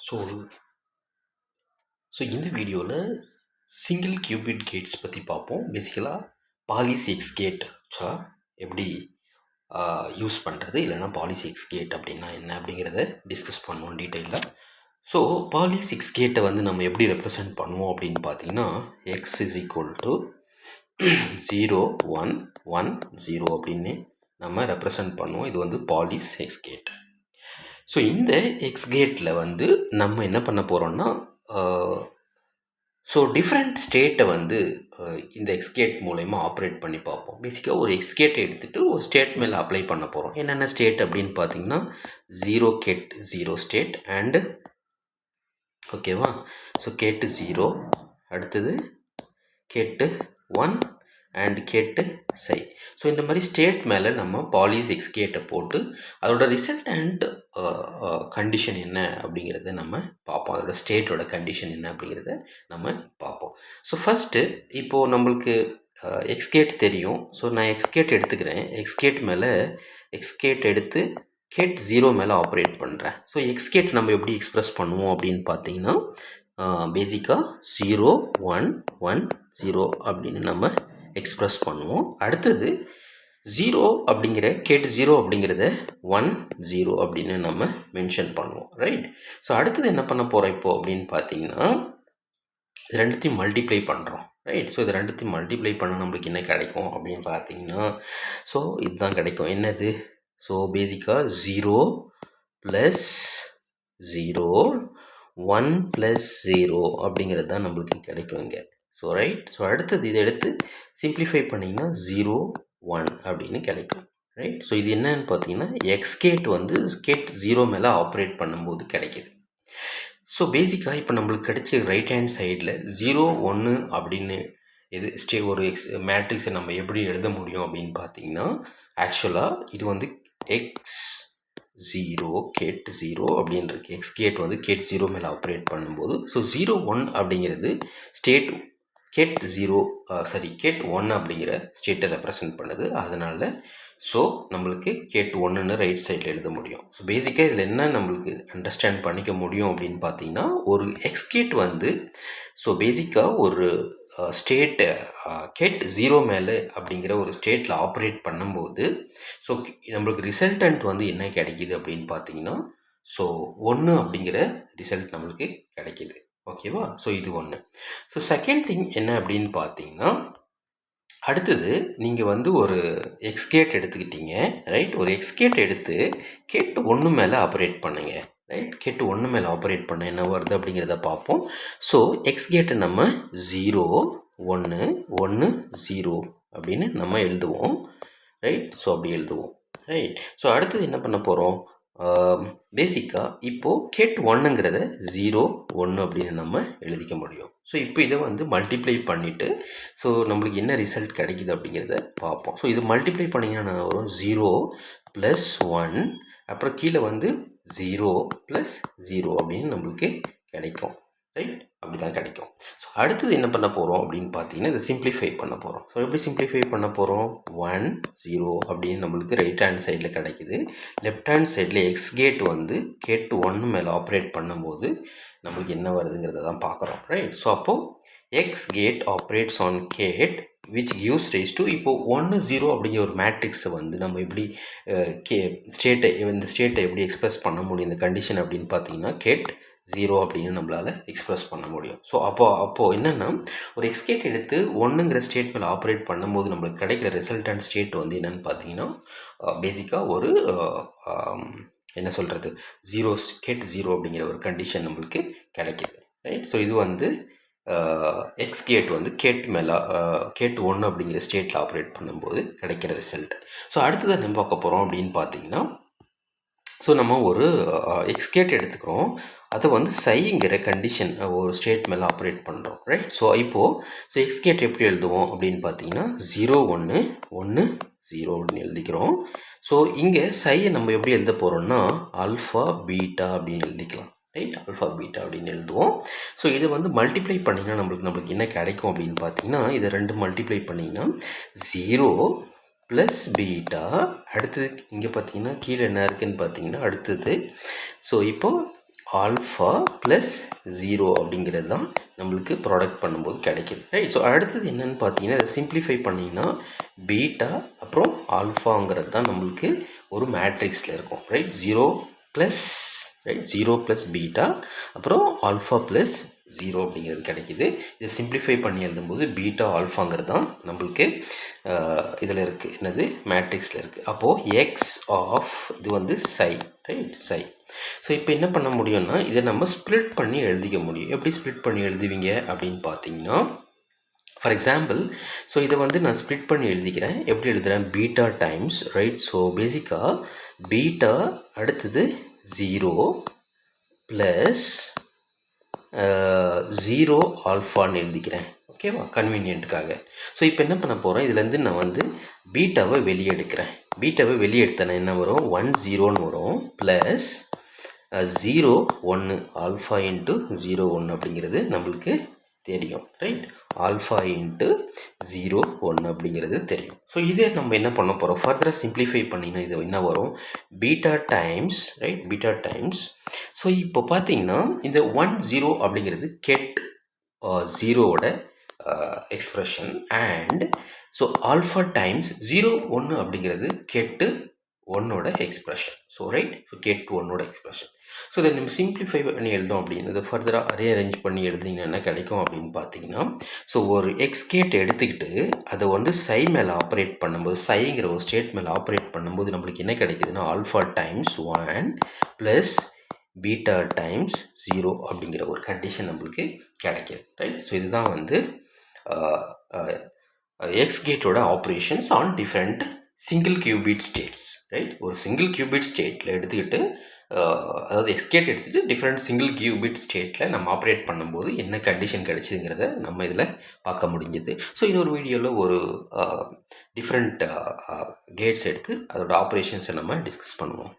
So so இந்த வீடியோவில் single cubit Gates பற்றி பார்ப்போம். பேசிக்கலாக பாலிசிக்ஸ் கேட் எப்படி யூஸ் பண்ணுறது, இல்லைனா பாலிசிக்ஸ் கேட் அப்படின்னா என்ன அப்படிங்கிறத டிஸ்கஸ் பண்ணுவோம் டீட்டெயிலாக. ஸோ பாலிசிக்ஸ் கேட்டை வந்து நம்ம எப்படி ரெப்ரசன்ட் பண்ணுவோம் அப்படின்னு பார்த்தீங்கன்னா, எக்ஸ் இஸ் ஈக்குவல் டு 0 1 1 0 அப்படின்னு நம்ம ரெப்ரசன்ட் பண்ணுவோம். இது வந்து பாலிசிக்ஸ் கேட். ஸோ இந்த எக்ஸ் கேட்டில் வந்து நம்ம என்ன பண்ண போகிறோம்னா, ஸோ டிஃப்ரெண்ட் ஸ்டேட்டை வந்து இந்த எக்ஸ்கேட் மூலயமா ஆப்ரேட் பண்ணி பார்ப்போம். பேசிக்காக ஒரு எக்ஸ்கேட் எடுத்துகிட்டு ஒரு ஸ்டேட் மேலே அப்ளை பண்ண போகிறோம். என்னென்ன ஸ்டேட் அப்படின்னு பார்த்தீங்கன்னா, 0 கேட் 0 ஸ்டேட் அண்டு ஓகேவா. ஸோ கேட்டு 0, அடுத்தது கேட்டு 1 அண்ட் கேட்டு சை. ஸோ இந்த மாதிரி ஸ்டேட் மேலே நம்ம பாலிஸ் எக்ஸ்கேட்டை போட்டு அதோட ரிசல்ட் அண்ட் கண்டிஷன் என்ன அப்படிங்கிறத நம்ம பார்ப்போம். அதோட ஸ்டேட்டோட கண்டிஷன் என்ன அப்படிங்கிறத நம்ம பார்ப்போம். ஸோ ஃபஸ்ட்டு இப்போது நம்மளுக்கு எக்ஸ்கேட் தெரியும். ஸோ நான் எக்ஸ்கேட் எடுத்துக்கிறேன். எக்ஸ்கேட் மேலே எக்ஸ்கேட் எடுத்து கேட் 0 மேலே ஆப்ரேட் பண்ணுறேன். ஸோ எக்ஸ்கேட் நம்ம எப்படி எக்ஸ்ப்ரெஸ் பண்ணுவோம் அப்படின்னு பார்த்தீங்கன்னா, பேசிக்காக 0 1 1 0 அப்படின்னு நம்ம எக்ஸ்ப்ரெஸ் பண்ணுவோம். அடுத்தது 0 அப்படிங்கிற கேட் 0 அப்படிங்கிறத 1 0 அப்படின்னு நம்ம மென்ஷன் பண்ணுவோம், ரைட். ஸோ அடுத்தது என்ன பண்ண போகிறோம் இப்போ அப்படின்னு பார்த்தீங்கன்னா, இது ரெண்டுத்தையும் மல்டிப்ளை பண்ணுறோம், ரைட். ஸோ இது ரெண்டுத்தையும் மல்டிப்ளை பண்ணால் நம்மளுக்கு என்ன கிடைக்கும் அப்படின்னு பார்த்தீங்கன்னா, ஸோ இதுதான் கிடைக்கும். என்னது? ஸோ பேசிக்காக 0 ப்ளஸ் 0 1 ப்ளஸ் 0 அப்படிங்கிறது தான் நம்மளுக்கு கிடைக்கும் இங்கே. So right. ஸோ அடுத்தது இதை எடுத்து சிம்பிளிஃபை பண்ணிங்கன்னா 0 1 அப்படின்னு கிடைக்கும், ரைட். ஸோ இது என்னன்னு பார்த்தீங்கன்னா, எக்ஸ்கேட் வந்து கேட் 0 மேலே ஆப்ரேட் பண்ணும்போது கிடைக்கிது. ஸோ பேசிக்காக இப்போ நம்மளுக்கு கிடைச்ச ரைட் ஹேண்ட் சைடில் 0 1 அப்படின்னு இது ஒரு மேட்ரிக்ஸை நம்ம எப்படி எழுத முடியும் அப்படின்னு பார்த்தீங்கன்னா, ஆக்சுவலாக இது வந்து எக்ஸ் 0 கேட் 0 அப்படின்னு இருக்கு. எக்ஸ் கேட் வந்து கேட் 0 மேலே ஆப்ரேட் பண்ணும்போது, ஸோ 0 1 அப்படிங்கிறது ஸ்டேட் கேட் 0 கேட் 1 அப்படிங்கிற ஸ்டேட்டை ரெப்ரசன்ட் பண்ணுது. அதனால் ஸோ நம்மளுக்கு கேட் 1ன்னு ரைட் சைடில் எழுத முடியும். ஸோ பேசிக்காக இதில் என்ன நம்மளுக்கு அண்டர்ஸ்டாண்ட் பண்ணிக்க முடியும் அப்படின்னு பார்த்தீங்கன்னா, ஒரு எக்ஸ்கேட் வந்து ஸோ பேசிக்காக ஒரு ஸ்டேட்டு கேட் 0 மேலே அப்படிங்கிற ஒரு ஸ்டேட்டில் ஆப்ரேட் பண்ணும்போது ஸோ நம்மளுக்கு ரிசல்டன்ட் வந்து என்ன கிடைக்கிது அப்படின்னு பார்த்தீங்கன்னா, ஸோ 1 அப்படிங்கிற ரிசல்ட் நம்மளுக்கு கிடைக்கிது, ஓகேவா. ஸோ இது ஒன்று. ஸோ செகண்ட் திங் என்ன அப்படின்னு பார்த்தீங்கன்னா, அடுத்தது நீங்கள் வந்து ஒரு எக்ஸ்கேட் எடுத்துக்கிட்டீங்க, ரைட். ஒரு எக்ஸ்கேட் எடுத்து கேட் 1 மேலே ஆப்ரேட் பண்ணுங்க, ரைட். கேட்டு 1 மேலே ஆப்ரேட் பண்ண என்ன வருது அப்படிங்கிறத பார்ப்போம். ஸோ எக்ஸ்கேட்டை நம்ம 0 1 1 0 அப்படின்னு நம்ம எழுதுவோம், ரைட். ஸோ அப்படி எழுதுவோம், ரைட். ஸோ அடுத்தது என்ன பண்ண போகிறோம், பேசிக்காக இப்போது கேட் 1ங்கிறத 0 1 அப்படின்னு நம்ம எழுதிக்க முடியும். ஸோ இப்போ இதை வந்து மல்டிப்ளை பண்ணிவிட்டு ஸோ நம்மளுக்கு என்ன ரிசல்ட் கிடைக்கிது அப்படிங்கிறத பார்ப்போம். ஸோ இது மல்டிப்ளை பண்ணிங்கன்னா வரும் 0 ப்ளஸ் 1, அப்புறம் கீழே வந்து 0 ப்ளஸ் 0 அப்படின்னு நம்மளுக்கு கிடைக்கும், ரைட். அப்படி தான் கிடைக்கும். ஸோ அடுத்தது என்ன பண்ண போகிறோம் அப்படின்னு பார்த்தீங்கன்னா, இதை சிம்பிளிஃபை பண்ண போகிறோம். ஸோ எப்படி சிம்பிளிஃபை பண்ண போகிறோம், 1 0 அப்படின்னு நம்மளுக்கு ரைட் ஹேண்ட் சைடில் கிடைக்குது. லெஃப்ட் ஹேண்ட் சைடில் எக்ஸ் கேட் வந்து கேட் 1 மேலே ஆப்ரேட் பண்ணும்போது நம்மளுக்கு என்ன வருதுங்கிறத தான் பார்க்குறோம், ரைட். ஸோ அப்போது X gate operates on gate which gives rise to இப்போ 1 0 அப்படிங்கிற ஒரு மேட்ரிக்ஸை வந்து நம்ம எப்படி இந்த ஸ்டேட்டை எப்படி எக்ஸ்ப்ரெஸ் பண்ண முடியும் இந்த கண்டிஷன் அப்படின்னு பார்த்தீங்கன்னா, கேட் 0 அப்படின்னு நம்மளால் எக்ஸ்ப்ரெஸ் பண்ண முடியும். ஸோ அப்போது என்னென்னா, ஒரு எக்ஸ்கேட் எடுத்து 1ங்கிற ஸ்டேட் மேலே ஆப்ரேட் பண்ணும்போது நம்மளுக்கு கிடைக்கிற ரிசல்டன்ட் ஸ்டேட் வந்து என்னென்னு பார்த்தீங்கன்னா, பேசிக்காக ஒரு என்ன சொல்கிறது, கேட் 0 அப்படிங்கிற ஒரு கண்டிஷன் நம்மளுக்கு கிடைக்கிது, ரைட். ஸோ இது வந்து எக்ஸ் கேட் வந்து கேட் 1 அப்படிங்கிற ஸ்டேட்டில் ஆப்ரேட் பண்ணும்போது கிடைக்கிற ரிசல்ட். ஸோ அடுத்ததாக நம்ம பார்க்க போகிறோம் அப்படின்னு பார்த்தீங்கன்னா, ஸோ நம்ம ஒரு எக்ஸ்கேட் எடுத்துக்கிறோம், அதை வந்து சைங்கிற கண்டிஷன் ஒரு ஸ்டேட் மேலே ஆப்ரேட் பண்ணுறோம், ரைட். ஸோ இப்போது எக்ஸ்கேட் எப்படி எழுதுவோம் அப்படின்னு பார்த்தீங்கன்னா, 0 1 1 0 அப்படின்னு எழுதிக்கிறோம். ஸோ இங்கே சையை நம்ம எப்படி எழுத போகிறோம்னா, ஆல்ஃபா பீட்டா அப்படின்னு எழுதிக்கலாம், ரைட். ஆல்ஃபா பீட்டா அப்படின்னு எழுதுவோம். ஸோ இதை வந்து மல்டிப்ளை பண்ணிங்கன்னா நம்மளுக்கு என்ன கிடைக்கும் அப்படின்னு பார்த்தீங்கன்னா, இதை 2 மல்டிப்ளை பண்ணிங்கன்னா 0 ப்ளஸ் பீட்டா. அடுத்தது இங்கே பார்த்தீங்கன்னா கீழே என்ன இருக்குதுன்னு பார்த்தீங்கன்னா அடுத்தது ஸோ இப்போது ஆல்ஃபா ப்ளஸ் 0 அப்படிங்கிறது தான் நம்மளுக்கு ப்ராடக்ட் பண்ணும்போது கிடைக்கிது, ரைட். ஸோ அடுத்தது என்னென்னு பார்த்தீங்கன்னா, இதை சிம்பிளிஃபை பண்ணிங்கன்னா பீட்டா அப்புறம் ஆல்ஃபாங்கிறது தான் நம்மளுக்கு ஒரு மேட்ரிக்ஸில் இருக்கும், right. 0 plus, right, 0 plus beta அப்புறம் ஆல்ஃபா ப்ளஸ் 0 அப்படிங்கிறது கிடைக்கிது. இதை சிம்பிளிஃபை பண்ணி எழுதும்போது பீட்டா ஆல்ஃபாங்கிறது தான் நம்மளுக்கு இதில் இருக்குது, என்னது, மேட்ரிக்ஸில் இருக்குது. அப்போது எக்ஸ் ஆஃப் இது வந்து சை, ரைட், சை. ஸோ இப்போ என்ன பண்ண முடியும்னா இதை நம்ம ஸ்ப்ளிட் பண்ணி எழுதிக்க முடியும். எப்படி ஸ்ப்ளிட் பண்ணி எழுதுவீங்க அப்படின்னு பார்த்தீங்கன்னா, ஃபார் எக்ஸாம்பிள், ஸோ இதை வந்து நான் ஸ்ப்ளிட் பண்ணி எழுதிக்கிறேன். எப்படி எழுதுகிறேன், பீட்டா டைம்ஸ், ரைட். ஸோ பேசிக்காக பீட்டா அடுத்தது 0 ப்ளஸ் 0 ஆல்ஃபான்னு எழுதிக்கிறேன், ஓகேவா, கன்வீனியன்ட்டுக்காக. ஸோ இப்போ என்ன பண்ண போகிறேன், இதுலேருந்து நான் வந்து பீட்டாவை வெளியே எடுக்கிறேன். பீட்டாவை வெளியே எடுத்தேன்னா என்ன வரும், 1 0ன்னு வரும், ப்ளஸ் 0 1 ஆல்ஃபா இன்ட்டு 0 1 அப்படிங்கிறது நம்மளுக்கு தெரியும், ரைட். ஆல்ஃபா இன்ட்டு 0 1 அப்படிங்கிறது தெரியும். ஸோ இதே நம்ம என்ன பண்ண போகிறோம், ஃபர்தராக சிம்பிளிஃபை பண்ணிங்கன்னா இது என்ன வரும், beta times, right, beta times. So இப்போ பார்த்தீங்கன்னா இந்த 1 0 அப்படிங்கிறது கெட் 0வோட expression, and so alpha times 0 1 அப்படிங்கிறது கெட்டு 1ஓட expression. So right, so get 1ஓட எக்ஸ்ப்ரெஷன். ஸோ இதை நம்ம சிம்பிளிஃபை பண்ணி எழுதோம் அப்படிங்கிறது ஃபர்தராக ரீஅரேஞ்ச் பண்ணி எழுதிங்கன்னா என்ன கிடைக்கும் அப்படின்னு பார்த்தீங்கன்னா, ஸோ ஒரு எக்ஸ்கேட் எடுத்துக்கிட்டு அதை வந்து சை மேலே ஆப்ரேட் பண்ணும்போது, சைங்கிற ஒரு ஸ்டேட் மேலே ஆப்ரேட் பண்ணும்போது நம்மளுக்கு என்ன கிடைக்குதுன்னா alpha times 1 plus beta times 0 அப்படிங்கிற ஒரு கண்டிஷன் நம்மளுக்கு கிடைக்கிது, ரைட். ஸோ இதுதான் வந்து எக்ஸ்கேட்டோட operations on different single qubit states, right. ஒரு சிங்கிள் கியூபிட் ஸ்டேட்டில் எடுத்துக்கிட்டு, அதாவது எக்ஸ்கேட் எடுத்துகிட்டு டிஃப்ரெண்ட் சிங்கிள் கியூபிட் ஸ்டேட்டில் நம்ம ஆப்ரேட் பண்ணும்போது என்ன கண்டிஷன் கிடைச்சிதுங்கிறத நம்ம இதில் பார்க்க முடிஞ்சது. ஸோ இன்னொரு வீடியோவில் ஒரு டிஃப்ரெண்ட் கேட்ஸ் எடுத்து அதோட ஆப்ரேஷன்ஸை நம்ம டிஸ்கஸ் பண்ணுவோம்.